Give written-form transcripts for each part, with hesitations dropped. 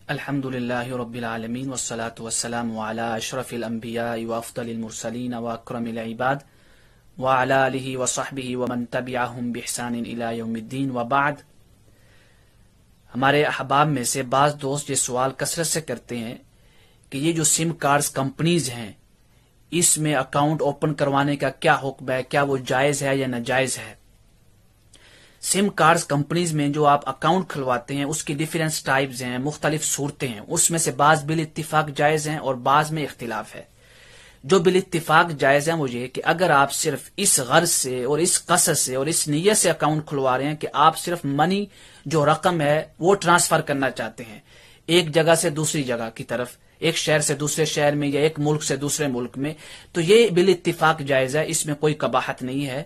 الحمدللہ رب العالمین والصلاة والسلام علی اشرف الانبیاء وافضل المرسلین واکرم العباد وعلی آلہ وصحبہ ومن تبعہم بإحسان الی یوم الدین وبعد۔ ہمارے احباب میں سے بعض دوست یہ سوال کثرت سے کرتے ہیں کہ یہ جو سم کارڈز کمپنیز ہیں اس میں اکاؤنٹ اوپن کروانے کا کیا حکم ہے، کیا وہ جائز ہے یا ناجائز ہے۔ سم کارڈز کمپنیز میں جو آپ اکاؤنٹ کھلواتے ہیں اس کی ڈیفرنٹ ٹائپز ہیں، مختلف صورتیں ہیں، اس میں سے بعض بال اتفاق جائز ہیں اور بعض میں اختلاف ہے۔ جو بال اتفاق جائز ہیں وہ یہ کہ اگر آپ صرف اس غرض سے اور اس قصد سے اور اس نیت سے اکاؤنٹ کھلوا رہے ہیں کہ آپ صرف منی جو رقم ہے وہ ٹرانسفر کرنا چاہتے ہیں ایک جگہ سے دوسری جگہ کی طرف، ایک شہر سے دوسرے شہر میں یا ایک ملک سے دوسرے ملک میں، تو یہ بال اتفاق جائز ہے، اس میں کوئی قباحت نہیں ہے۔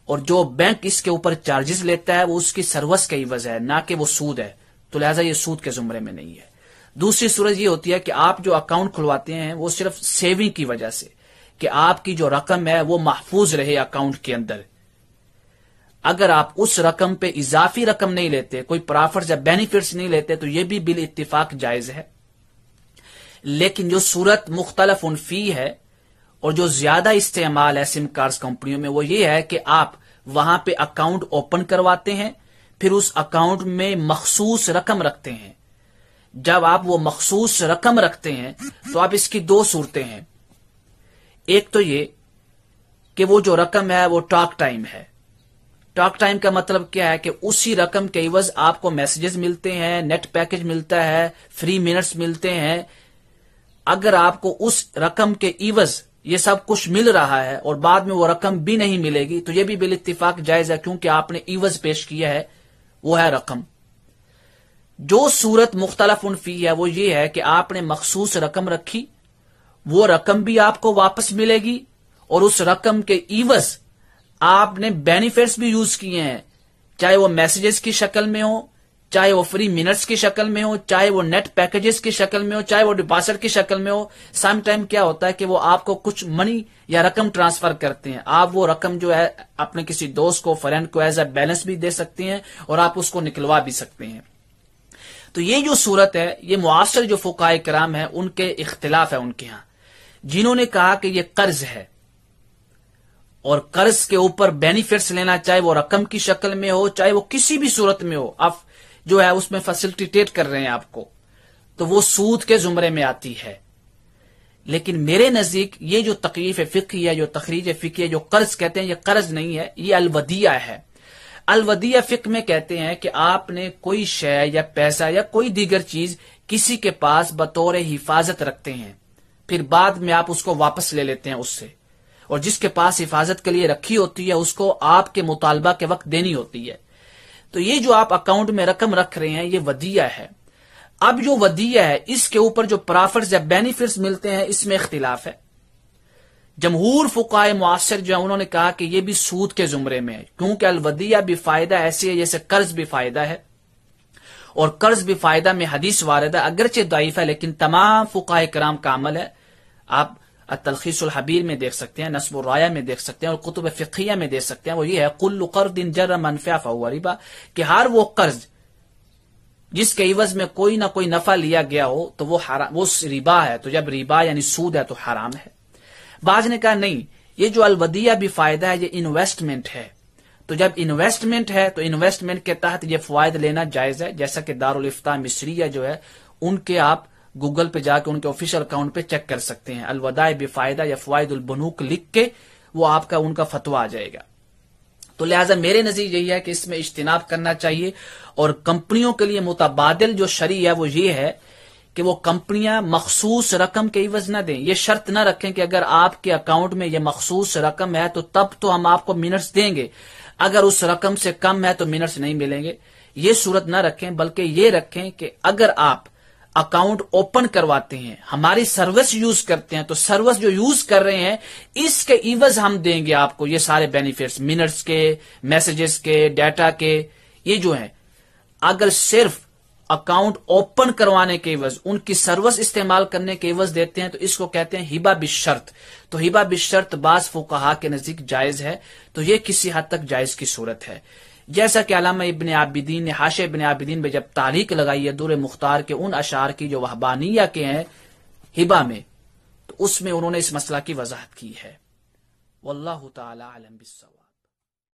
اور جو بینک اس کے اوپر چارجز لیتا ہے وہ اس کی سروس کا عوض ہے، نہ کہ وہ سود ہے، تو لہٰذا یہ سود کے زمرے میں نہیں ہے۔ دوسری صورت یہ ہوتی ہے کہ آپ جو اکاؤنٹ کھلواتے ہیں وہ صرف سیونگ کی وجہ سے، کہ آپ کی جو رقم ہے وہ محفوظ رہے اکاؤنٹ کے اندر۔ اگر آپ اس رقم پہ اضافی رقم نہیں لیتے، کوئی پرافٹس یا بینیفٹس نہیں لیتے، تو یہ بھی بال اتفاق جائز ہے۔ لیکن جو صورت مختلف فی ہے اور جو زیادہ استعمال ہے سم کارڈز کمپنیوں میں وہ یہ ہے کہ آپ وہاں پہ اکاؤنٹ اوپن کرواتے ہیں، پھر اس اکاؤنٹ میں مخصوص رقم رکھتے ہیں۔ جب آپ وہ مخصوص رقم رکھتے ہیں تو آپ اس کی دو صورتیں ہیں۔ ایک تو یہ کہ وہ جو رقم ہے وہ ٹاک ٹائم ہے۔ ٹاک ٹائم کا مطلب کیا ہے کہ اسی رقم کے عوض آپ کو میسجز ملتے ہیں، نیٹ پیکج ملتا ہے، فری منٹس ملتے ہیں۔ اگر آپ کو اس رقم کے عوض یہ سب کچھ مل رہا ہے اور بعد میں وہ رقم بھی نہیں ملے گی تو یہ بھی بال اتفاق جائز ہے، کیونکہ آپ نے عوض پیش کیا ہے، وہ ہے رقم۔ جو صورت مختلف فی ہے وہ یہ ہے کہ آپ نے مخصوص رقم رکھی، وہ رقم بھی آپ کو واپس ملے گی اور اس رقم کے عوض آپ نے بینیفٹس بھی یوز کیے ہیں، چاہے وہ میسجز کی شکل میں ہو، چاہے وہ فری منٹس کی شکل میں ہو، چاہے وہ نیٹ پیکجز کی شکل میں ہو، چاہے وہ ڈپازٹ کی شکل میں ہو۔ سم ٹائم کیا ہوتا ہے کہ وہ آپ کو کچھ منی یا رقم ٹرانسفر کرتے ہیں، آپ وہ رقم جو ہے اپنے کسی دوست کو، فرینڈ کو ایز اے بیلنس بھی دے سکتے ہیں اور آپ اس کو نکلوا بھی سکتے ہیں۔ تو یہ جو صورت ہے یہ معاصر جو فقہاء کرام ہیں ان کے اختلاف ہے ان کے ہاں، جنہوں نے کہا کہ یہ قرض ہے اور قرض کے اوپر بینیفٹس لینا، چاہے وہ رقم کی شکل میں ہو چاہے وہ کسی بھی صورت میں ہو، آپ جو ہے اس میں فیسلٹیٹ کر رہے ہیں آپ کو، تو وہ سود کے زمرے میں آتی ہے۔ لیکن میرے نزدیک یہ جو تقریف فقہی ہے، جو تخریج فقہی ہے، جو قرض کہتے ہیں، یہ قرض نہیں ہے، یہ الودیعہ ہے۔ الودیعہ فقہ میں کہتے ہیں کہ آپ نے کوئی شے یا پیسہ یا کوئی دیگر چیز کسی کے پاس بطور حفاظت رکھتے ہیں، پھر بعد میں آپ اس کو واپس لے لیتے ہیں اس سے، اور جس کے پاس حفاظت کے لیے رکھی ہوتی ہے اس کو آپ کے مطالبہ کے وقت دینی ہوتی ہے۔ تو یہ جو آپ اکاؤنٹ میں رقم رکھ رہے ہیں یہ ودیعہ ہے۔ اب جو ودیعہ ہے اس کے اوپر جو پرافٹس یا بینیفٹس ملتے ہیں اس میں اختلاف ہے۔ جمہور فقہاء معاصر جو ہے انہوں نے کہا کہ یہ بھی سود کے زمرے میں ہے، کیونکہ الودیعہ بھی فائدہ ایسی ہے جیسے قرض بھی فائدہ ہے، اور قرض بھی فائدہ میں حدیث وارد ہے، اگرچہ ضعیف ہے لیکن تمام فقہاء کرام کا عمل ہے۔ آپ التلخیص الحبیر میں دیکھ سکتے ہیں، نصب الرایہ میں دیکھ سکتے ہیں اور کتب فقہیہ میں دیکھ سکتے ہیں، وہ یہ ہے کل قرض جر منفعہ فہو ربا، کہ ہر وہ قرض جس کے عوض میں کوئی نہ کوئی نفع لیا گیا ہو تو وہ ربا ہے، تو جب ربا یعنی سود ہے تو حرام ہے۔ بعض نے کہا نہیں، یہ جو الودیعہ بھی فائدہ ہے یہ انویسٹمنٹ ہے، تو جب انویسٹمنٹ ہے تو انویسٹمنٹ کے تحت یہ فوائد لینا جائز ہے، جیسا کہ دارالافتاء مصریہ جو ہے ان کے آپ گوگل پہ جا کے ان کے آفیشیل اکاؤنٹ پہ چیک کر سکتے ہیں، الودائع بفائدہ یا فوائد البنوک لکھ کے وہ آپ کا ان کا فتویٰ آ جائے گا۔ تو لہٰذا میرے نزدیک یہی ہے کہ اس میں اجتناب کرنا چاہیے، اور کمپنیوں کے لیے متبادل جو شرع ہے وہ یہ ہے کہ وہ کمپنیاں مخصوص رقم کے عوض نہ دیں، یہ شرط نہ رکھیں کہ اگر آپ کے اکاؤنٹ میں یہ مخصوص رقم ہے تو تب تو ہم آپ کو منٹس دیں گے، اگر اس رقم سے کم ہے تو منٹس نہیں ملیں گے، یہ صورت نہ رکھیں، بلکہ یہ رکھیں کہ اگر آپ اکاؤنٹ اوپن کرواتے ہیں، ہماری سروس یوز کرتے ہیں، تو سروس جو یوز کر رہے ہیں اس کے عوض ہم دیں گے آپ کو یہ سارے بینیفٹس، منٹس کے، میسجز کے، ڈیٹا کے، یہ جو ہیں۔ اگر صرف اکاؤنٹ اوپن کروانے کے عوض ان کی سروس استعمال کرنے کے عوض دیتے ہیں تو اس کو کہتے ہیں ہبہ بالشرط، تو ہبہ بالشرط بعض فقہا کے نزدیک جائز ہے، تو یہ کسی حد تک جائز کی صورت ہے۔ جیسا کہ علامہ ابن عابدین نے حاشیہ ابن عابدین میں جب تعلیق لگائی ہے در مختار کے ان اشعار کی جو وہبانیہ کے ہیں ہبہ میں، تو اس میں انہوں نے اس مسئلہ کی وضاحت کی ہے۔ واللہ تعالی اعلم بالصواب۔